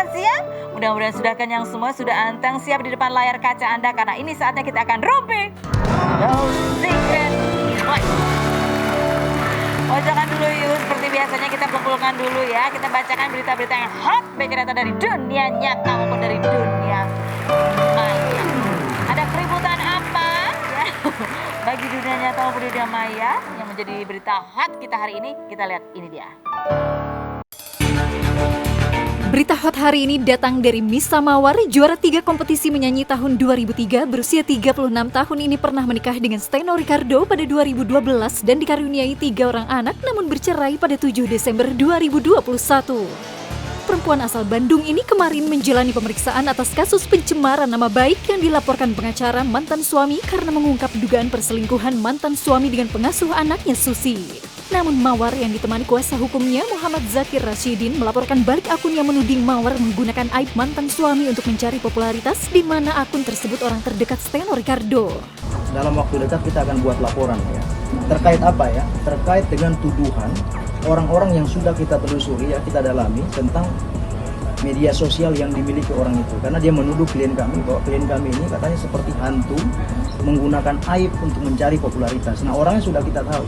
sudah siap? Mudah-mudahan sudah kenyang semua, sudah anteng, siap di depan layar kaca Anda. Karena ini saatnya kita akan rumpi Those Secret Life. Pojokan dulu yuk, seperti biasanya kita kumpulkan dulu ya. Kita bacakan berita-berita yang hot, baik yang datang dari dunia nyata maupun dari dunia maya. Ada keributan apa ya? Bagi dunia nyata maupun dunia maya yang menjadi berita hot kita hari ini, kita lihat ini dia. Berita hot hari ini datang dari Misa Mawar, juara 3 kompetisi menyanyi tahun 2003, berusia 36 tahun ini pernah menikah dengan Steno Ricardo pada 2012 dan dikaruniai 3 orang anak namun bercerai pada 7 Desember 2021. Perempuan asal Bandung ini kemarin menjalani pemeriksaan atas kasus pencemaran nama baik yang dilaporkan pengacara mantan suami karena mengungkap dugaan perselingkuhan mantan suami dengan pengasuh anaknya Susi. Namun Mawar yang ditemani kuasa hukumnya Muhammad Zakir Rashidin melaporkan balik akun yang menuding Mawar menggunakan aib mantan suami untuk mencari popularitas, di mana akun tersebut orang terdekat Steno Ricardo. Dalam waktu dekat kita akan buat laporan ya. Terkait apa ya? Terkait dengan tuduhan orang-orang yang sudah kita telusuri ya, kita dalami tentang media sosial yang dimiliki orang itu. Karena dia menuduh klien kami bahwa klien kami ini katanya seperti hantu menggunakan aib untuk mencari popularitas. Nah, orangnya sudah kita tahu.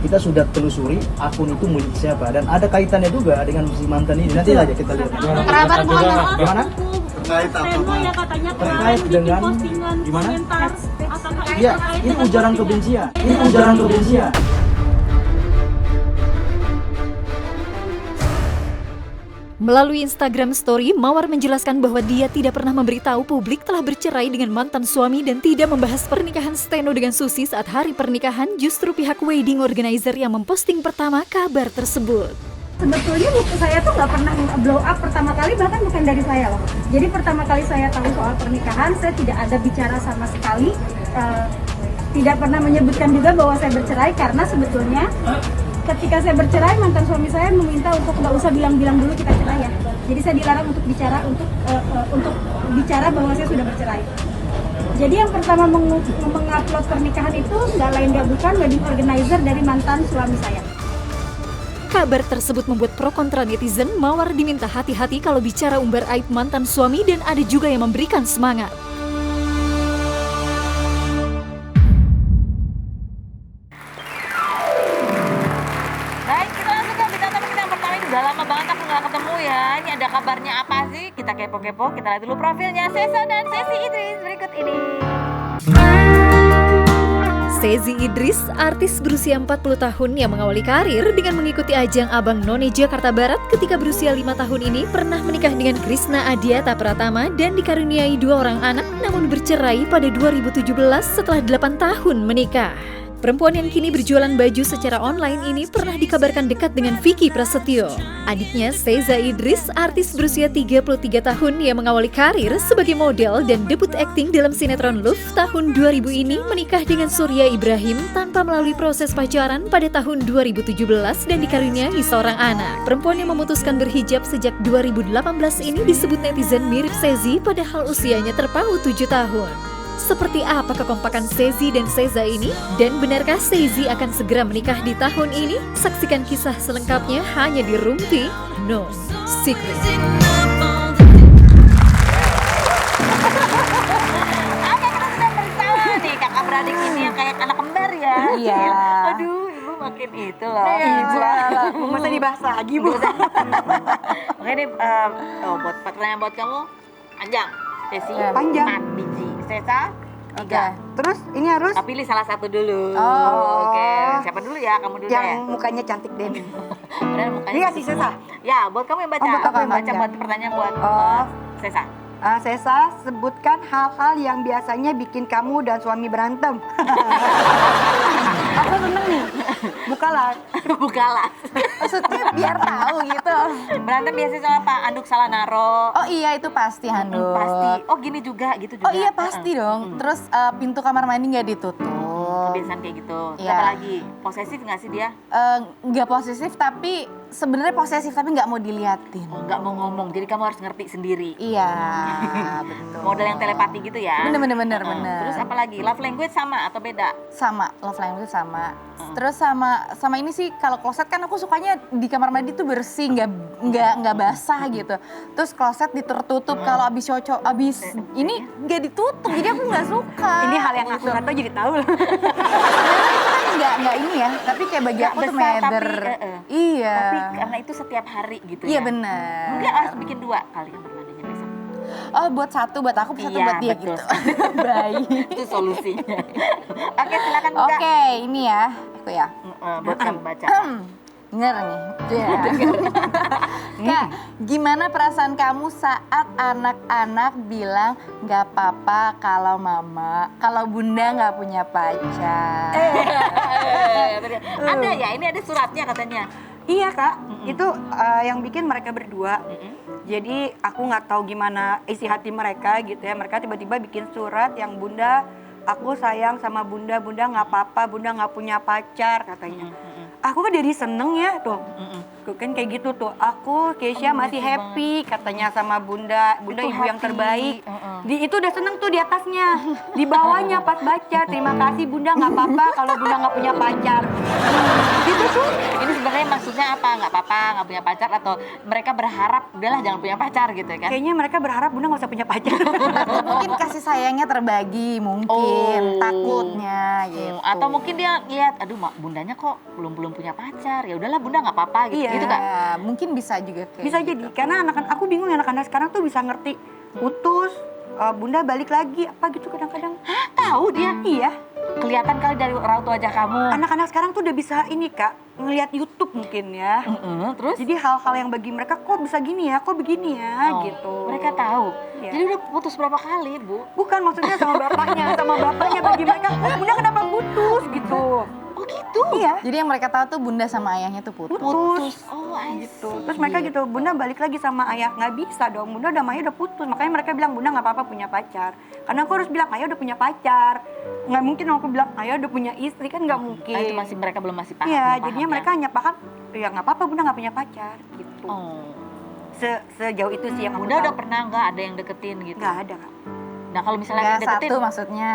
Kita sudah telusuri akun itu milik siapa dan ada kaitannya juga dengan si mantan ini. Nanti aja kita lihat. Kerabat Gimana? Terkait apa? Ya katanya Terkait dengan gimana? komentar Ya, ini ujaran kebencian. Ini ujaran kebencian. Melalui Instagram Story, Mawar menjelaskan bahwa dia tidak pernah memberitahu publik telah bercerai dengan mantan suami dan tidak membahas pernikahan Steno dengan Susi saat hari pernikahan, justru pihak wedding organizer yang memposting pertama kabar tersebut. Sebetulnya buku saya tuh nggak pernah blow up pertama kali, bahkan bukan dari saya loh. Jadi pertama kali saya tahu soal pernikahan, saya tidak ada bicara sama sekali, tidak pernah menyebutkan juga bahwa saya bercerai karena sebetulnya ketika saya bercerai mantan suami saya meminta untuk nggak usah bilang-bilang dulu kita cerai ya. Jadi saya dilarang untuk bicara untuk bicara bahwa saya sudah bercerai. Jadi yang pertama mengupload pernikahan itu nggak lain nggak bukan wedding organizer dari mantan suami saya. Kabar tersebut membuat pro kontra netizen. Mawar diminta hati-hati kalau bicara umbar aib mantan suami dan ada juga yang memberikan semangat. Baik, kita langsung ke berita topik kita yang pertama. Ini udah lama banget aku nggak ketemu ya. Ini ada kabarnya apa sih? Kita kepo-kepo, kita lihat dulu profilnya Sesa dan Sesi Idris berikut ini. Sesi Idris, artis berusia 40 tahun yang mengawali karir dengan mengikuti ajang Abang None Jakarta Barat ketika berusia 5 tahun ini pernah menikah dengan Krisna Adiata Pratama dan dikaruniai 2 orang anak namun bercerai pada 2017 setelah 8 tahun menikah. Perempuan yang kini berjualan baju secara online ini pernah dikabarkan dekat dengan Vicky Prasetyo. Adiknya Seza Idris, artis berusia 33 tahun yang mengawali karir sebagai model dan debut akting dalam sinetron Love tahun 2000 ini menikah dengan Surya Ibrahim tanpa melalui proses pacaran pada tahun 2017 dan dikaruniai seorang anak. Perempuan yang memutuskan berhijab sejak 2018 ini disebut netizen mirip Sezi padahal usianya terpaut 7 tahun. Seperti apa kekompakan Sezi dan Seza ini? Dan benarkah Sezi akan segera menikah di tahun ini? Saksikan kisah selengkapnya hanya di Rumpi No Secret. Oke, kita sudah bersama nih kakak beradik ini yang kayak anak kembar ya. Iya. Aduh, ibu makin itu loh. Masa dibahas lagi Bu? Oke nih, buat pertanyaan buat kamu, panjang. Sesi, Panjang. 4 biji. Sesa, 3. Terus ini harus Pilih salah satu dulu. Oh. Oke, siapa dulu ya? Kamu dulu yang ya. mukanya cantik deh. Beneran mukanya Ini nggak sih, gitu Sesa? semua. Ya, buat kamu yang baca. Oh, buat aku yang baca baca. buat pertanyaan buat Sesa. Sesa, sebutkan hal-hal yang biasanya bikin kamu dan suami berantem. Aku seneng nih. Bukalah. Bukalah. Maksudnya biar tahu gitu. Berantem biasanya soal apa? Anduk salah naro. Oh iya itu pasti handuk. Pasti. Oh gini juga, gitu juga. Oh iya pasti dong. Terus pintu kamar mandi nggak ditutup. Kebiasaan kayak gitu. Iya. Apa lagi? Posesif nggak sih dia? Nggak posesif tapi sebenarnya posesif tapi nggak mau diliatin. Oh, nggak mau ngomong, jadi kamu harus ngerti sendiri. Iya, betul. Model yang telepati gitu ya. Bener. Terus apa lagi? Love language sama atau beda? Sama, love language sama. Terus sama ini sih kalau kloset kan aku sukanya di kamar mandi tuh bersih, nggak basah gitu. Terus kloset ditutup, kalau abis ini nggak ditutup, jadi aku nggak suka. Ini hal yang aku nggak tahu jadi tahu loh. Nggak ini ya, tapi kayak bagi Nggak aku tuh besar, matter. tapi, Iya. Tapi karena itu setiap hari gitu Iya ya. benar. Mungkin harus bikin 2 kali kamar mandinya besok. Oh buat satu, buat aku, satu Iya, buat dia betul. gitu. Baik. Itu solusinya. Oke, silakan buka. Oke, ini ya, aku ya. Buat kamu baca. Denger nih. Kak, gimana perasaan kamu saat anak-anak bilang nggak apa-apa kalau kalau bunda nggak punya pacar? Ada ya, ini ada suratnya katanya. Iya kak, itu yang bikin mereka berdua. Jadi aku nggak tahu gimana isi hati mereka gitu ya. Mereka tiba-tiba bikin surat yang bunda, aku sayang sama bunda nggak apa-apa, bunda nggak punya pacar katanya. Aku kan jadi seneng ya tuh. Tuh kan kayak gitu tuh. Aku Keisha masih happy katanya sama bunda Itu ibu yang happy. terbaik. Di itu udah seneng tuh di atasnya. Di bawahnya pas baca, terima kasih bunda nggak apa-apa kalau bunda nggak punya pacar. Gitu tuh. Ini sebenarnya maksudnya apa? Nggak apa-apa, nggak punya pacar, atau mereka berharap udahlah jangan punya pacar gitu kan? Kayaknya mereka berharap bunda nggak usah punya pacar. Atau mungkin kasih sayangnya terbagi, mungkin Oh. takutnya gitu. Atau mungkin dia lihat, aduh bundanya kok belum punya pacar, ya udahlah bunda nggak apa-apa gitu, Iya. gitu kan? Ya, mungkin bisa juga kayak Bisa gitu. jadi, karena anak-anak aku bingung ya, anak-anak sekarang tuh bisa ngerti putus, bunda balik lagi apa gitu kadang-kadang. Hah, tahu dia? Iya, Kelihatan kali dari raut wajah kamu. anak-anak sekarang tuh udah bisa ini kak, ngelihat YouTube mungkin ya. Terus? Jadi hal-hal yang bagi mereka kok bisa gini ya, kok begini ya Oh, gitu. mereka tahu. Iya. Jadi udah putus berapa kali, Bu? Bukan maksudnya sama bapaknya bagi mereka, bunda kenapa putus gitu. Oh gitu? Iya, Jadi yang mereka tahu tuh bunda sama ayahnya tuh putus. putus. Oh, I Gitu. see. Terus mereka gitu, bunda balik lagi sama ayah, nggak bisa dong, bunda udah ayah udah putus. Makanya mereka bilang bunda nggak apa-apa punya pacar. Karena aku harus bilang ayah udah punya pacar. Nggak mungkin aku bilang ayah udah punya istri, kan nggak mungkin. Itu masih mereka belum masih paham. Iya, belum jadinya paham, mereka ya? hanya paham, ya nggak apa-apa bunda nggak punya pacar gitu. Oh. Sejauh itu sih yang aku Bunda udah tahu. pernah nggak ada yang deketin gitu? Nggak ada kak. Nah kalau misalnya Nggak ada yang deketin, satu maksudnya.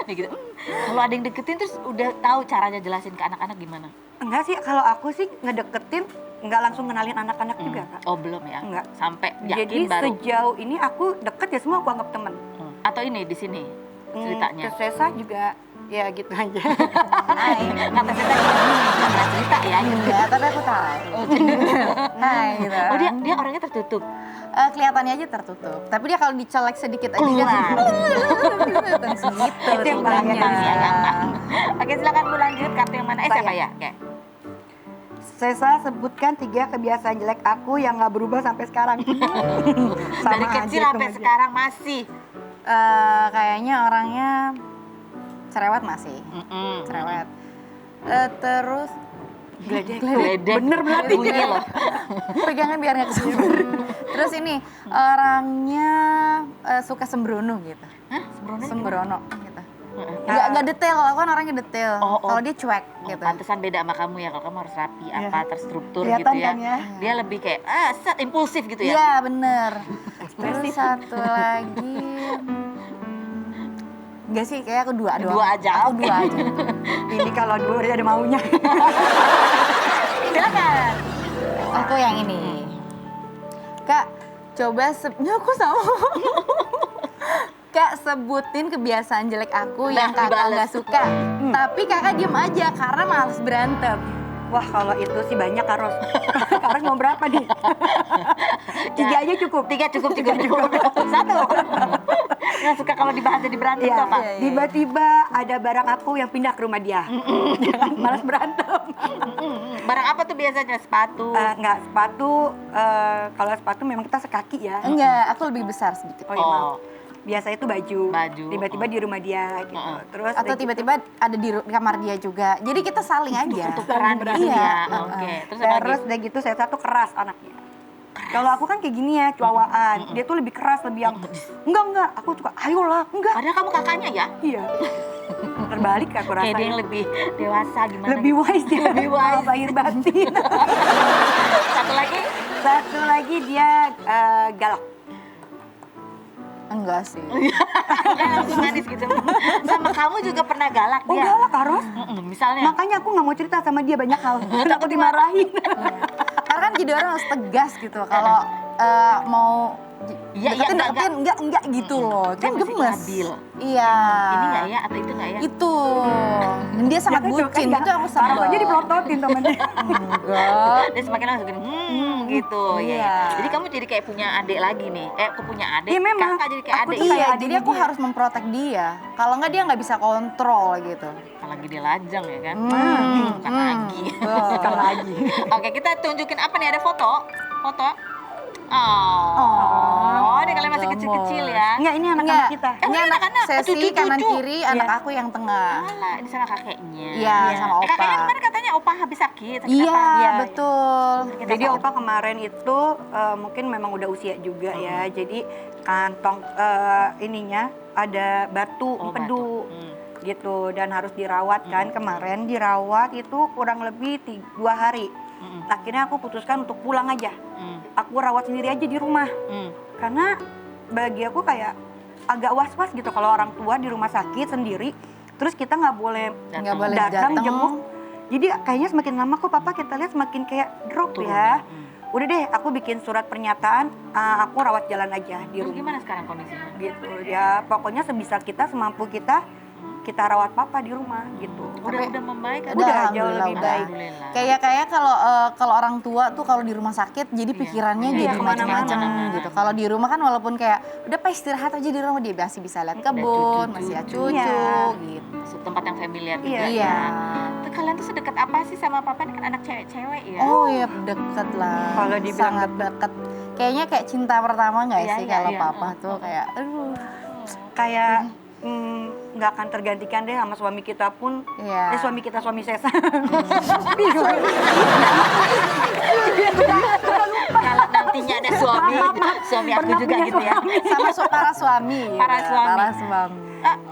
nih gitu. Kalau ada yang deketin terus udah tahu caranya jelasin ke anak-anak gimana? Enggak sih, kalau aku sih ngedeketin nggak langsung kenalin anak-anak juga kak. Oh belum ya? Enggak. Sampai yakin Jadi baru. sejauh ini aku deket ya semua aku anggap teman. Atau ini di sini ceritanya. Ke Sesa juga ya gitu aja. Hai. Kata cerita nggak pernah cerita ya gitu. Enggak, tapi aku tahu. Hai gitu. Oh dia orangnya tertutup. Kelihatannya aja tertutup. Tapi dia kalau dicolek sedikit aja Keluar. gitu. Itu yang bahaya. Ya, gampang. Oke silakan Bu lanjut, kartu yang mana? Saya. Siapa ya? Oke. Sesa sebutkan 3 kebiasaan jelek aku yang nggak berubah sampai sekarang. Sama Dari aja kecil itu sampai aja. sekarang masih. Kayaknya orangnya cerewet masih. Cerewet. Terus Geledek. Bener berarti. Bunyi loh. pegangan biar nggak kesambar. Terus ini orangnya suka sembrono gitu. Hah? Sembrono? Sembrono gitu. Heeh. Nggak detail, aku kan orangnya detail. Oh. Kalau dia cuek Oh, gitu. pantesan beda sama kamu ya, kalau kamu harus rapi, apa terstruktur Kelihatan gitu ya. kan ya? Dia lebih kayak set impulsif gitu ya. Iya bener. Terus satu lagi. Enggak sih, kayak aku dua doang. Dua aja, Aku oke. dua aja. Ini kalau dua udah ada maunya. Silakan. Aku yang ini. Kak, coba aku sama. Kak, sebutin kebiasaan jelek aku yang Nah, kakak dibales. nggak suka. Tapi kakak diem aja karena males berantem. Wah kalau itu sih banyak Kak Ros. Kak Ros mau berapa nih? 3 aja cukup. 3 cukup. Satu. Nggak suka kalau dibahas jadi berantem Iya, tuh apa? tiba-tiba ada barang aku yang pindah ke rumah dia. Malas berantem. Barang apa tuh biasanya? Sepatu. Enggak, sepatu, kalau sepatu memang kita sekaki ya. Enggak, aku lebih besar sedikit. Oh iya maaf. Biasa itu baju. Baju, Tiba-tiba di rumah dia gitu. Terus Atau tiba-tiba ada di kamar dia juga. Jadi kita saling aja. Tukeran gitu Iya. ya. Oke. Terus apa terus lagi? udah gitu saya satu keras anaknya. Kalau aku kan kayak gini ya, cuawaan. Dia tuh lebih keras, lebih yang enggak, aku suka ayolah, enggak. Padahal kamu kakaknya ya? Iya. Terbalik aku Kayak dia yang rasanya. lebih dewasa gimana? Lebih wise dia. Lebih wise. Lahir batin. Satu lagi, Satu lagi dia galak. Enggak sih. dia langsung manis gitu. Sama kamu juga pernah galak Oh dia. galak harus. Misalnya. Makanya aku nggak mau cerita sama dia banyak hal. Takut dimarahin. Karena kan jadi orang harus tegas gitu. Kalau mau Iya, deketin, enggak. deketin, enggak gitu loh. Dia Kan mesti gemes. adil. Iya. Ini nggak ya atau itu nggak ya? Itu. Dan dia sangat Ya kan, bucin, kan itu aku Taruh sebel. aja dipelototin temennya. Enggak. Dia semakin langsung gini, gitu. Iya. Ya. Jadi kamu jadi kayak punya adik lagi nih. Aku punya adik, Iya, memang. kakak jadi kayak Aku adik. tuh Iya, kayak jadi adiknya aku dia. harus memprotek dia. Kalau enggak dia nggak bisa kontrol gitu. Apalagi dia lajang ya kan? Bukan lagi. Bukan lagi. Oke, kita tunjukin apa nih? Ada foto? Foto? Oh, ini kalian masih gemes. kecil-kecil ya. Enggak, ini anak-anak Enggak, kita. ini anak anak-anak, sesi cucu-cucu. kanan kiri, anak Iya. aku yang tengah. Alah, ini sama kakeknya. Iya, sama opa. Kakeknya kemarin katanya opa habis sakit. Sakit Iya, apa? Iya, betul. Jadi opa kemarin itu mungkin memang udah usia juga ya. Jadi kantong ininya ada batu Oh, empedu batu. gitu dan harus dirawat kan. Kemarin dirawat itu kurang lebih 2 hari. Akhirnya aku putuskan untuk pulang aja. Aku rawat sendiri aja di rumah. Karena bagi aku kayak agak was-was gitu kalau orang tua di rumah sakit sendiri. Terus kita nggak boleh Nggak boleh datang datang. jenguk. Jadi kayaknya semakin lama kok papa kita lihat semakin kayak drop Turun ya. ya. Udah deh, aku bikin surat pernyataan, aku rawat jalan aja di Terus rumah. gimana sekarang kondisinya? Gitu ya, pokoknya sebisa kita, semampu kita rawat papa di rumah gitu. Udah membaik kan? Udah, jauh alhamdulillah lebih udah. baik. Alhamdulillah. Kayak kalau orang tua tuh kalau di rumah sakit jadi pikirannya Iya, jadi kemana-mana. macam-macam gitu. Kalau di rumah kan walaupun kayak udah pas istirahat aja di rumah dia masih bisa lihat kebun, masih lihat cucu Iya. gitu. Tempat yang familiar gitu. Iya. Iya. Tuh, kalian tuh sedekat apa sih sama papa? Ini kan anak cewek-cewek ya. Oh iya deket lah. Kalau dibilang sangat deket. Kayaknya kayak cinta pertama nggak Iya, sih iya, kalau iya. papa tuh kayak aduh. Kayak nggak akan tergantikan deh sama suami kita pun. Iya. Suami kita, suami Sesa. Kalau nantinya ada suami aku Pernah juga punya gitu ya. Sama para suami. gitu. Para suami. Para suami.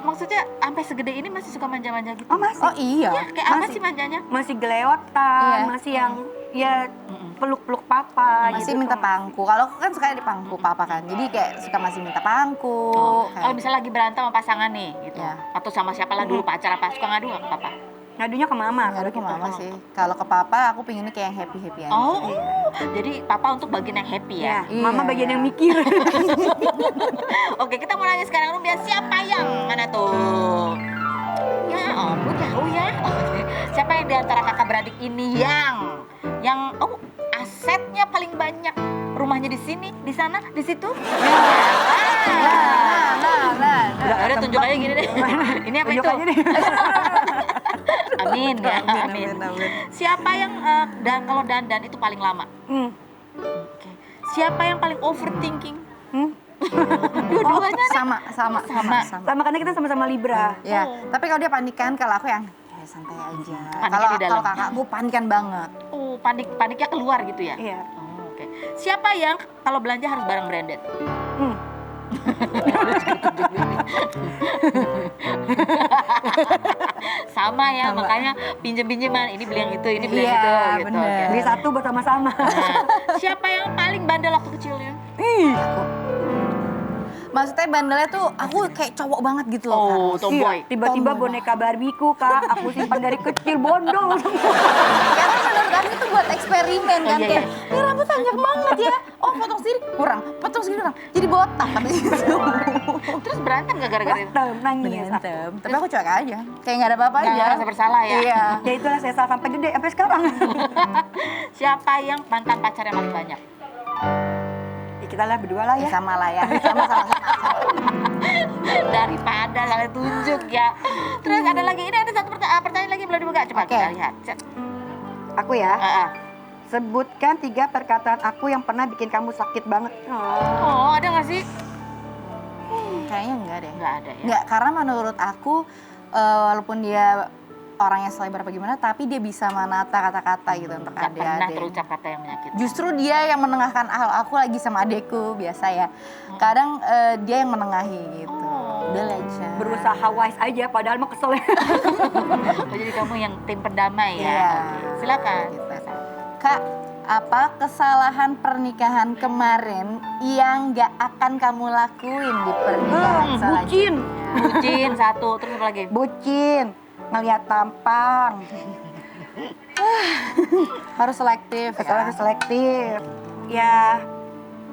Maksudnya sampai segede ini masih suka manja-manja gitu? Oh masih, Oh iya. Ya, kayak apa Masih. sih manjanya? masih gelewotan, Iya. masih yang ya peluk-peluk papa Masih gitu. minta pangku. Kalau aku kan suka di pangku papa kan. Jadi kayak suka masih minta pangku. kayak- Kalau misalnya lagi berantem sama pasangan nih gitu. Iya. Atau sama siapa lah dulu pacar apa suka ngadu nggak ke papa? Ngadunya ke mama. Nggak ada ke gitu. mama sih. Kalau ke papa aku pinginnya kayak yang happy-happy aja. Oh, jadi papa untuk bagian yang happy ya. Ya, mama Iya. bagian yang mikir. Oke, kita mau nanya sekarang Rumbia, siapa yang mana tuh? Ya ampun, jauh ya. Siapa yang di antara kakak beradik ini yang asetnya paling banyak? Rumahnya di sini, di sana, di situ? Nah. Udah tunjuk aja gini deh. Ini apa itu? Tunjuk aja deh. Amin ya, amin. Siapa yang kalau dandan itu paling lama? Oke. Siapa yang paling overthinking? Dua-duanya Sama. Sama karena kita sama-sama Libra. Ya, tapi kalau dia panikan, kalau aku yang santai aja. Paniknya di dalam. Kalau kakakku panikan banget. Oh, paniknya keluar gitu ya? Iya. Oh, oke. Siapa yang kalau belanja harus barang branded? Sama ya, makanya pinjem-pinjeman. Ini beli yang itu, ini beli yang Iya, itu. Gitu. bener. Oke. Beli satu buat sama-sama. Nah, siapa yang paling bandel waktu kecilnya? Maksudnya bandelnya tuh aku kayak cowok banget gitu loh. Kak. Oh, tomboy. Iya, tiba-tiba Tomboy boneka Barbieku, Kak. Aku simpan dari kecil, bondol. Karena menurut aku itu buat eksperimen kan iya, kayak, ini rambut panjang banget ya. Oh potong sendiri kurang, potong sendiri kurang. Jadi botak katanya gitu. Terus berantem gak gara-gara itu? Berantem, nangis. Berantem. Tapi aku cuek aja. Kayak gak ada apa-apa Nggak aja. ngerasa bersalah ya? Iya. Ya itulah saya sampai gede, sampai sekarang. Siapa yang mantan pacar yang paling banyak? Ya, kita lah berdua lah Ya ya. sama lah ya. Sama. Daripada saling tunjuk ya. Terus ada lagi, ini ada satu pertanyaan lagi belum dibuka. Coba Oke. kita lihat. Cet. Aku ya. Ah. Sebutkan 3 perkataan aku yang pernah bikin kamu sakit banget. Oh, ada nggak sih? Kayaknya enggak deh. Nggak ada ya. Enggak, karena menurut aku walaupun dia orangnya selebar apa gimana, tapi dia bisa menata kata-kata gitu untuk Nggak pernah adik-adik. terucap kata yang menyakitkan. Justru dia yang menengahkan hal aku lagi sama adekku biasa ya. Kadang dia yang menengahi gitu. Oh, Udah legend. berusaha wise aja padahal mah kesel. Oh, jadi kamu yang tim pendamai ya? Iya. Oke. Silakan. Gitu. Kak, apa kesalahan pernikahan kemarin yang gak akan kamu lakuin di pernikahan bucin. selanjutnya? Bucin satu, terus apa lagi? Bucin, ngelihat tampang, Harus selektif ya. harus selektif. Ya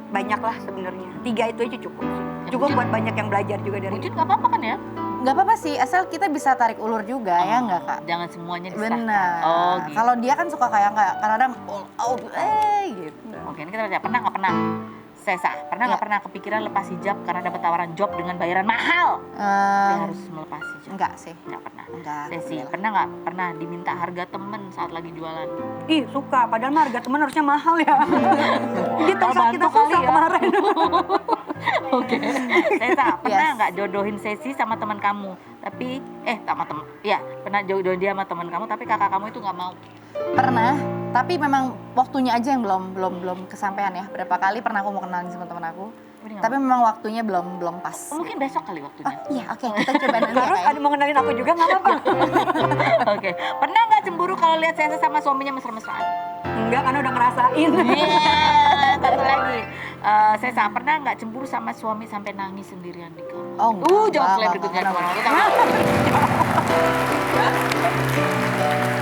banyak lah sebenarnya. 3 itu aja cukup sih. Cukup bucin. buat banyak yang belajar juga dari Bucin nggak apa-apa kan ya? Nggak apa-apa sih, asal kita bisa tarik ulur juga ya nggak Kak? Jangan semuanya disahkan. Benar. Oh gitu. Kalau dia kan suka kayak kadang-kadang all out, gitu. Oke, ini kita baca. Pernah nggak pernah? Sesa, pernah nggak pernah kepikiran lepas hijab karena dapat tawaran job dengan bayaran mahal? Dia harus melepas hijab. Enggak sih. Nggak pernah. Enggak. Sesi, pernah nggak pernah diminta harga temen saat lagi jualan? Ih suka, padahal mah harga teman harusnya mahal ya. Kita Kalau saat kita bantu kali susah ya. kemarin. Oke. Sesa, pernah Yes. nggak jodohin Sesi sama teman kamu? Tapi sama teman, ya pernah jodohin dia sama teman kamu, tapi kakak kamu itu nggak mau. Pernah, tapi memang waktunya aja yang belum kesampaian ya. Berapa kali pernah aku mau kenalin sama teman aku, Tapi dia nggak tapi memang waktunya belum pas. mau. Mungkin besok kali waktunya. Iya, oke, kita coba nanti ya, Terus Kak, ya. ada mau kenalin aku juga nggak apa-apa. Oke. Pernah nggak cemburu kalau lihat Sesa sama suaminya mesra-mesraan? Enggak, karena udah ngerasain. Iya. Satu lagi. Sesa, pernah nggak cemburu sama suami sampai nangis sendirian di kamar? Oh, enggak, Jawab slide enggak, berikutnya enggak, kemana enggak. kita.